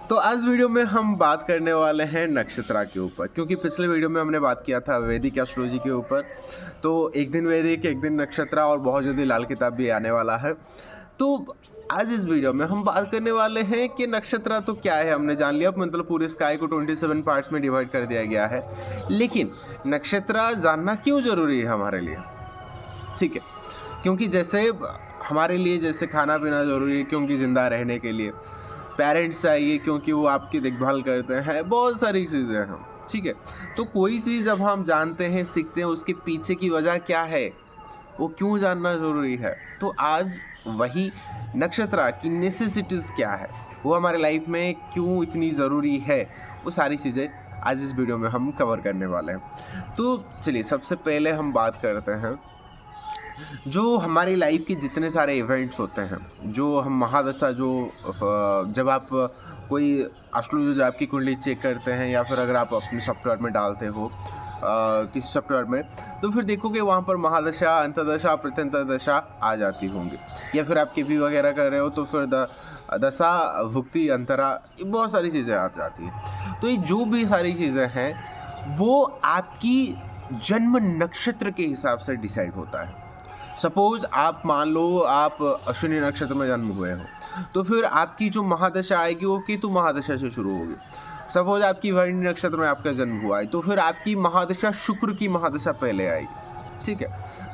तो आज वीडियो में हम बात करने वाले हैं नक्षत्रा के ऊपर, क्योंकि पिछले वीडियो में हमने बात किया था वैदिक एस्ट्रोलॉजी के ऊपर। तो एक दिन वैदिक, एक दिन नक्षत्रा, और बहुत जल्दी लाल किताब भी आने वाला है। तो आज इस वीडियो में हम बात करने वाले हैं कि नक्षत्रा तो क्या है, हमने जान लिया। मतलब पूरे स्काई को 27 पार्ट्स में डिवाइड कर दिया गया है, लेकिन नक्षत्रा जानना क्यों ज़रूरी है हमारे लिए? ठीक है, क्योंकि जैसे हमारे लिए जैसे खाना पीना ज़रूरी है, क्योंकि ज़िंदा रहने के लिए पेरेंट्स चाहिए, क्योंकि वो आपकी देखभाल करते हैं, बहुत सारी चीज़ें हैं। ठीक है, तो कोई चीज़ जब हम जानते हैं, सीखते हैं, उसके पीछे की वजह क्या है, वो क्यों जानना ज़रूरी है। तो आज वही नक्षत्रा की नेसेसिटीज़ क्या है, वो हमारे लाइफ में क्यों इतनी ज़रूरी है, वो सारी चीज़ें आज इस वीडियो में हम कवर करने वाले हैं। तो चलिए सबसे पहले हम बात करते हैं जो हमारी लाइफ के जितने सारे इवेंट्स होते हैं, जो हम महादशा, जो जब आप कोई एस्ट्रोलॉजी आपकी कुंडली चेक करते हैं, या फिर अगर आप अपने सॉफ्टवेयर में डालते हो किसी सॉफ्टवेयर में, तो फिर देखोगे वहाँ पर महादशा, अंतर्दशा, प्रत्यंतरदशा आ जाती होंगी। या फिर आप केपी वगैरह कर रहे हो तो फिर दशा, भुक्ति, अंतरा, ये बहुत सारी चीज़ें आ जाती हैं। तो ये जो भी सारी चीज़ें हैं वो आपकी जन्म नक्षत्र के हिसाब से डिसाइड होता है। सपोज आप मान लो आप अश्विनी नक्षत्र में जन्म हुए हो, तो फिर आपकी जो महादशा आएगी वो केतु महादशा से शुरू होगी। सपोज आपकी भरणी नक्षत्र में आपका जन्म हुआ है, तो फिर आपकी महादशा शुक्र की महादशा पहले आएगी। ठीक है,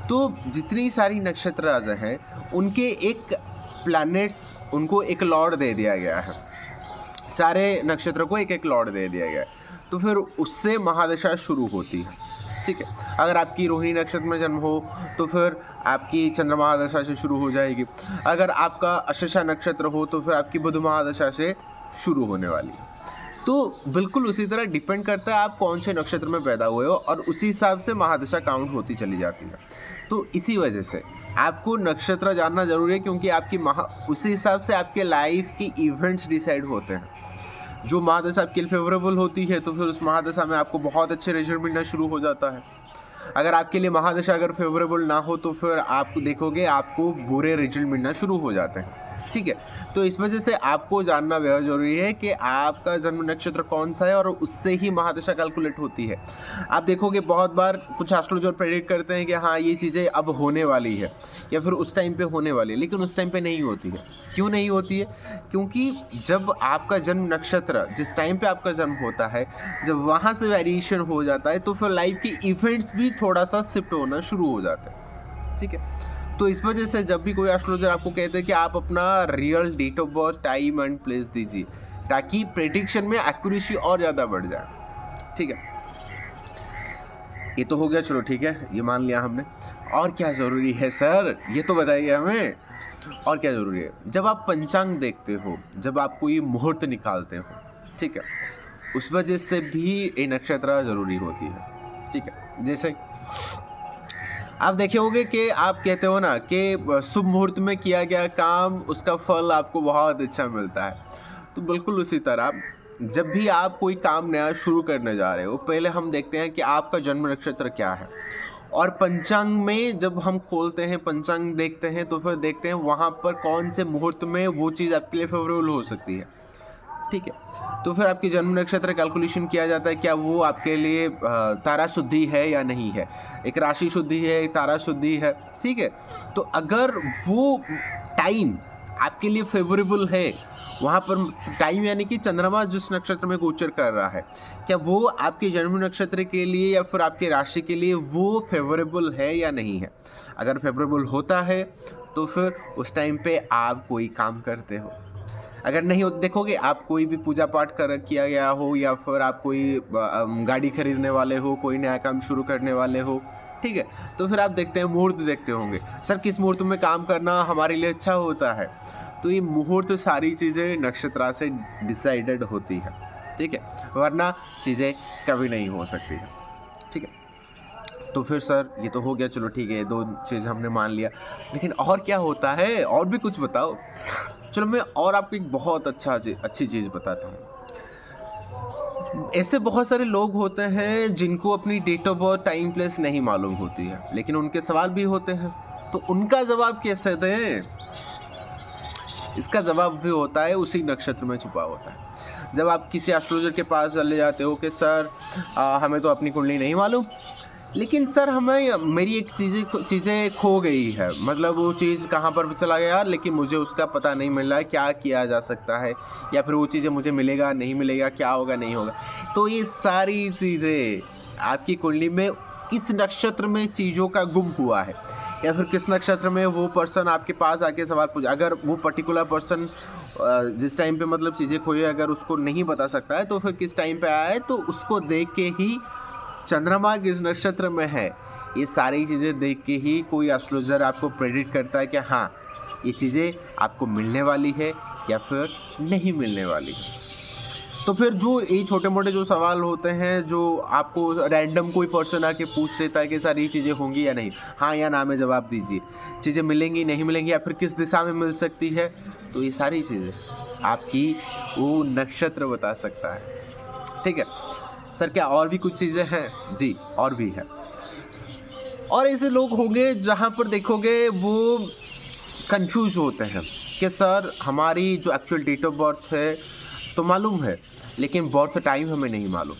तो जितनी सारी नक्षत्र राजा हैं उनके एक प्लैनेट्स, उनको एक लॉर्ड दे दिया गया है। सारे नक्षत्र को एक एक लॉर्ड दे दिया गया है, तो फिर उससे महादशा शुरू होती है। ठीक है, अगर आपकी रोहिणी नक्षत्र में जन्म हो तो फिर आपकी चंद्रमा महादशा से शुरू हो जाएगी। अगर आपका अश्लेषा नक्षत्र हो तो फिर आपकी बुध महादशा से शुरू होने वाली है। तो बिल्कुल उसी तरह डिपेंड करता है आप कौन से नक्षत्र में पैदा हुए हो, और उसी हिसाब से महादशा काउंट होती चली जाती है। तो इसी वजह से आपको नक्षत्र जानना जरूरी है, क्योंकि आपकी उसी हिसाब से आपके लाइफ के इवेंट्स डिसाइड होते हैं। जो महादशा आपके लिए फेवरेबल होती है तो फिर उस महादशा में आपको बहुत अच्छे रिजल्ट मिलना शुरू हो जाता है। अगर आपके लिए महादशा अगर फेवरेबल ना हो तो फिर आप देखोगे आपको बुरे रिजल्ट मिलना शुरू हो जाते हैं। ठीक है, तो इस वजह से आपको जानना बेहद ज़रूरी है कि आपका जन्म नक्षत्र कौन सा है, और उससे ही महादशा कैलकुलेट होती है। आप देखोगे बहुत बार कुछ एस्ट्रोलॉजर प्रेडिक्ट करते हैं कि हाँ ये चीज़ें अब होने वाली है, या फिर उस टाइम पे होने वाली है, लेकिन उस टाइम पे नहीं होती है। क्यों नहीं होती है? क्योंकि जब आपका जन्म नक्षत्र, जिस टाइम पे आपका जन्म होता है, जब वहाँ से वेरिएशन हो जाता है तो फिर लाइफ के इवेंट्स भी थोड़ा सा शिफ्ट होना शुरू हो जाते हैं। ठीक है, तो इस वजह से जब भी कोई एस्ट्रोलॉजर आपको कहते हैं कि आप अपना real date of birth, time and place दीजिए, ताकि प्रेडिक्शन में एक्यूरेसी और ज़्यादा बढ़ जाए। ठीक है, ये तो हो गया, चलो ठीक है, ये मान लिया हमने। और क्या ज़रूरी है सर, ये तो बताइए हमें, और क्या ज़रूरी है? जब आप पंचांग देखते हो, जब आप कोई मुहूर्त निकालते हो, ठीक है, उस वजह से भी ये नक्षत्र ज़रूरी होती है। ठीक है, जैसे आप देखे होंगे कि आप कहते हो ना कि शुभ मुहूर्त में किया गया काम, उसका फल आपको बहुत अच्छा मिलता है। तो बिल्कुल उसी तरह जब भी आप कोई काम नया शुरू करने जा रहे हो, पहले हम देखते हैं कि आपका जन्म नक्षत्र क्या है, और पंचांग में जब हम खोलते हैं, पंचांग देखते हैं, तो फिर देखते हैं वहाँ पर कौन से मुहूर्त में वो चीज़ आपके लिए फेवरेबल हो सकती है। ठीक है, तो फिर आपकी जन्म नक्षत्र कैलकुलेशन किया जाता है, क्या वो आपके लिए तारा शुद्धि है या नहीं है, एक राशि शुद्धि है, एक तारा शुद्धि है। ठीक है, तो अगर वो टाइम आपके लिए फेवरेबल है, वहाँ पर टाइम यानी कि चंद्रमा जिस नक्षत्र में गोचर कर रहा है, क्या वो आपके जन्म नक्षत्र के लिए या फिर आपके राशि के लिए वो फेवरेबल है या नहीं है। अगर फेवरेबल होता है तो फिर उस टाइम पे आप कोई काम करते हो। अगर नहीं हो, देखोगे आप कोई भी पूजा पाठ किया गया हो, या फिर आप कोई गाड़ी खरीदने वाले हो, कोई नया काम शुरू करने वाले हो, ठीक है, तो फिर आप देखते हैं मुहूर्त देखते होंगे, सर किस मुहूर्त में काम करना हमारे लिए अच्छा होता है। तो ये मुहूर्त सारी चीज़ें नक्षत्र से डिसाइडेड होती है। ठीक है, वरना चीज़ें कभी नहीं हो सकती है। ठीक है, तो फिर सर ये तो हो गया, चलो ठीक है, दो चीज़ हमने मान लिया, लेकिन और क्या होता है, और भी कुछ बताओ। चलो मैं और आपको एक बहुत अच्छी चीज़ बताता हूँ। ऐसे बहुत सारे लोग होते हैं जिनको अपनी date of birth, time, place नहीं मालूम होती है, लेकिन उनके सवाल भी होते हैं, तो उनका जवाब कैसे दें? इसका जवाब भी होता है उसी नक्षत्र में छुपा होता है। जब आप किसी एस्ट्रोलॉजर के पास चले जाते हो कि सर हमें तो अपनी कुंडली नहीं मालूम, लेकिन सर हमें मेरी एक चीज़ें खो गई है, मतलब वो चीज़ कहाँ पर चला गया लेकिन मुझे उसका पता नहीं मिल रहा है, क्या किया जा सकता है, या फिर वो चीज़ें मुझे मिलेगा नहीं मिलेगा, क्या होगा नहीं होगा। तो ये सारी चीज़ें आपकी कुंडली में किस नक्षत्र में चीज़ों का गुम हुआ है, या फिर किस नक्षत्र में वो पर्सन आपके पास आके सवाल पूछे। अगर वो पर्टिकुलर पर्सन जिस टाइम पे मतलब चीज़ें खोई अगर उसको नहीं बता सकता है, तो फिर किस टाइम पे आया है, तो उसको देख के ही चंद्रमा किस नक्षत्र में है, ये सारी चीज़ें देख के ही कोई एस्ट्रोलॉजर आपको प्रेडिक्ट करता है कि हाँ ये चीज़ें आपको मिलने वाली है या फिर नहीं मिलने वाली है। तो फिर जो ये छोटे मोटे जो सवाल होते हैं, जो आपको रैंडम कोई पर्सन आके पूछ लेता है कि सर ये चीज़ें होंगी या नहीं, हाँ या ना में जवाब दीजिए, चीज़ें मिलेंगी नहीं मिलेंगी, या फिर किस दिशा में मिल सकती है, तो ये सारी चीज़ें आपकी वो नक्षत्र बता सकता है। ठीक है सर, क्या और भी कुछ चीज़ें हैं? जी और भी है। और ऐसे लोग होंगे जहाँ पर देखोगे वो कंफ्यूज होते हैं कि सर हमारी जो एक्चुअल डेट ऑफ बर्थ है तो मालूम है, लेकिन बर्थ टाइम हमें नहीं मालूम।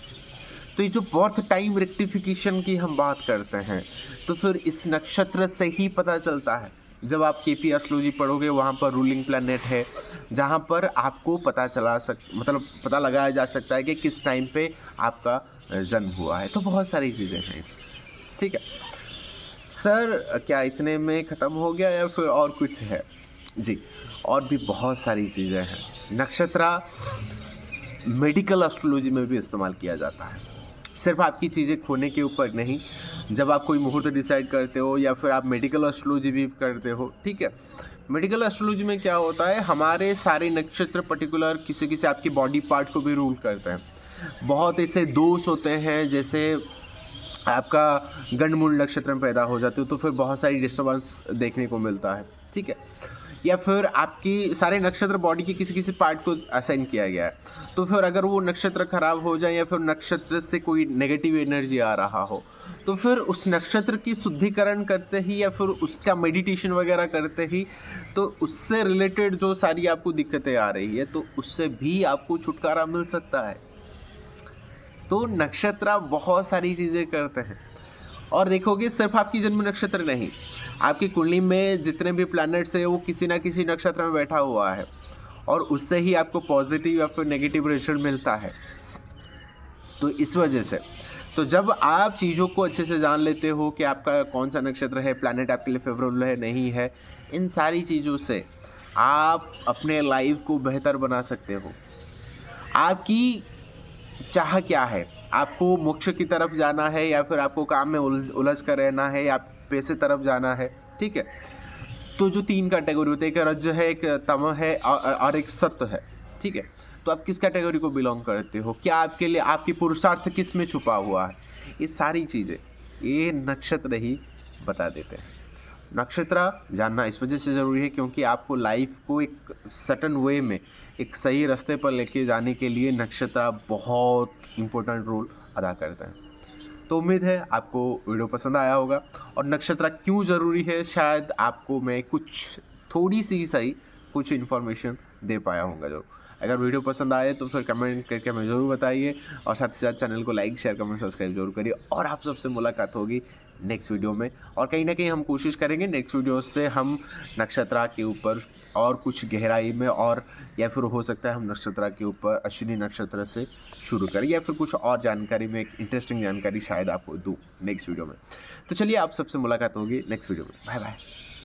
तो ये जो बर्थ टाइम रेक्टिफिकेशन की हम बात करते हैं, तो फिर इस नक्षत्र से ही पता चलता है। जब आप केपी एस्ट्रोलॉजी पढ़ोगे वहाँ पर रूलिंग प्लैनेट है, जहाँ पर आपको मतलब पता लगाया जा सकता है कि किस टाइम पे आपका जन्म हुआ है। तो बहुत सारी चीज़ें हैं इस, ठीक है सर, क्या इतने में ख़त्म हो गया या फिर और कुछ है? जी और भी बहुत सारी चीज़ें हैं। नक्षत्र मेडिकल एस्ट्रोलॉजी में भी इस्तेमाल किया जाता है, सिर्फ आपकी चीज़ें खोने के ऊपर नहीं। जब आप कोई मुहूर्त डिसाइड करते हो या फिर आप मेडिकल एस्ट्रोलॉजी भी करते हो, ठीक है। मेडिकल एस्ट्रोलॉजी में क्या होता है, हमारे सारे नक्षत्र पर्टिकुलर किसी आपकी बॉडी पार्ट को भी रूल करते हैं। बहुत ऐसे दोष होते हैं, जैसे आपका गंडमूल नक्षत्र में पैदा हो जाते हो तो फिर बहुत सारी डिस्टर्बेंस देखने को मिलता है, ठीक है। या फिर आपकी सारे नक्षत्र बॉडी के किसी पार्ट को असाइन किया गया है, तो फिर अगर वो नक्षत्र खराब हो जाए या फिर नक्षत्र से कोई नेगेटिव एनर्जी आ रहा हो, तो फिर उस नक्षत्र की शुद्धिकरण करते ही या फिर उसका मेडिटेशन वगैरह करते ही, तो उससे रिलेटेड जो सारी आपको दिक्कतें आ रही है, तो उससे भी आपको छुटकारा मिल सकता है। तो नक्षत्र बहुत सारी चीज़ें करते हैं। और देखोगे सिर्फ आपकी जन्म नक्षत्र नहीं, आपकी कुंडली में जितने भी प्लैनेट्स है वो किसी ना किसी नक्षत्र में बैठा हुआ है, और उससे ही आपको पॉजिटिव या फिर नेगेटिव रिजल्ट मिलता है। तो इस वजह से तो जब आप चीज़ों को अच्छे से जान लेते हो कि आपका कौन सा नक्षत्र है, प्लैनेट आपके लिए फेवरेबल है नहीं है, इन सारी चीज़ों से आप अपने लाइफ को बेहतर बना सकते हो। आपकी चाह क्या है, आपको मोक्ष की तरफ जाना है या फिर आपको काम में उलझ कर रहना है या पैसे तरफ जाना है, ठीक है। तो जो 3 कैटेगरी होते हैं, एक रज है, एक तम है और एक सत्य है, ठीक है। तो आप किस कैटेगरी को बिलोंग करते हो, क्या आपके लिए आपकी पुरुषार्थ किस में छुपा हुआ है, ये सारी चीज़ें ये नक्षत्र ही बता देते हैं। नक्षत्र जानना इस वजह से ज़रूरी है क्योंकि आपको लाइफ को एक सर्टेन वे में एक सही रास्ते पर लेके जाने के लिए नक्षत्र बहुत इम्पोर्टेंट रोल अदा करता है। तो उम्मीद है आपको वीडियो पसंद आया होगा, और नक्षत्र क्यों ज़रूरी है शायद आपको मैं कुछ थोड़ी सी सही कुछ इन्फॉर्मेशन दे पाया होगा। जो अगर वीडियो पसंद आए तो फिर कमेंट करके हमें ज़रूर बताइए, और साथ ही साथ चैनल को लाइक शेयर कमेंट सब्सक्राइब जरूर करिए। और आप सबसे मुलाकात होगी नेक्स्ट वीडियो में, और कहीं ना कहीं हम कोशिश करेंगे नेक्स्ट वीडियो से हम नक्षत्र के ऊपर और कुछ गहराई में, और या फिर हो सकता है हम नक्षत्र के ऊपर अश्विनी नक्षत्र से शुरू करें, या फिर कुछ और जानकारी में एक इंटरेस्टिंग जानकारी शायद आपको दूँ नेक्स्ट वीडियो में। तो चलिए आप सबसे मुलाकात होगी नेक्स्ट वीडियो में। Bye bye.